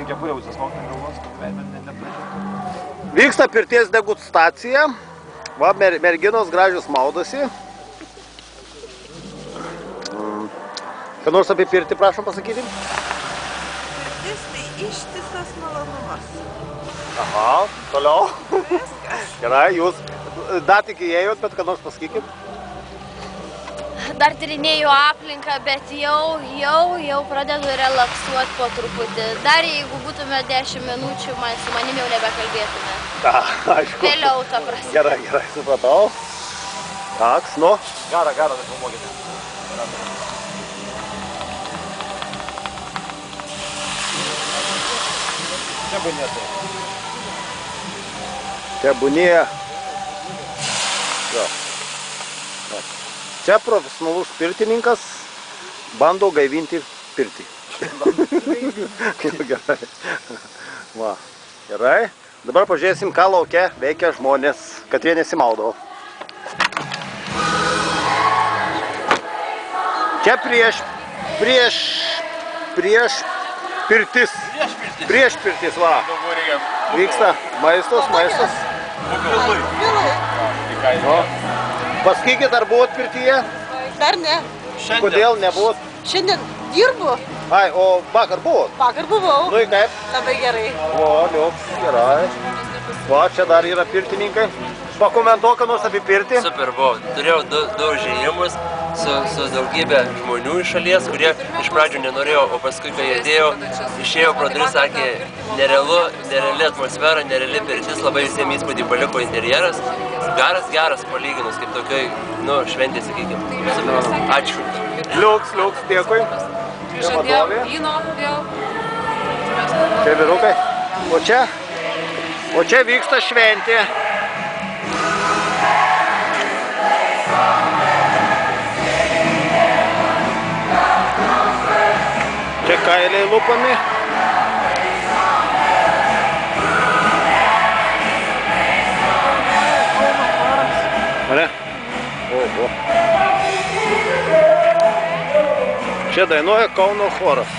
kepurę užsismaukti ant galvos, nepražiūrėtų. Vyksta pirties degustacija. Va, merginos gražios maudosi. Ką nors apie pirtį prašom pasakyti? Pirtis tai ištisas malonumas. Aha, toliau. Gerai, jūs dar tik įėjot, bet ką nors pasakykit. Dar tyrinėjau aplinką, bet jau pradedu relaksuoti po truputį. Dar jeigu būtume 10 minučių, su manim jau nebekalbėtume. Aišku. Vėliau, ta prasme. Gerai, supratau. Taks, nu. Gara, tai filmuokite. Tebūnie tai. Tebūnie. Čia profesionalus pirtininkas bando gaivinti pirtį. Gerai. Va, gerai. Dabar pažiūrėsim, ką lauke veikia žmonės, kad jie nesimaudavo. Čia prieš pirtis. Prieš pirtis, va. Vyksta maistas. Pasakykit, ar buvot pirtyje? Dar ne. Kodėl nebuvot? Šiandien dirbu. Ai, o vakar buvot? Vakar buvau. Nu, kaip? Labai gerai. O, liuks, gerai. Va, čia dar yra pirtininkai. Pakomentuok, ką nors apie pirtį. Super buvo. Turėjau du užėjimus su daugybė žmonių iš šalies, kurie iš pradžių nenorėjo, o paskui, kai jėdėjo, išėjo pro duris, sakė, nereali atmosfera, nereali pirtis, labai visiems įspūdį paliko interjeras. Geras palyginus, kaip tokioj, šventė, sakykime. Ačiū. Liuks, dėkui. Čia vadovė. Čia vyrukai. O čia vyksta šventė. Čia kailiai lupami. Ane? Oho. Čia dainuoja Kauno choras.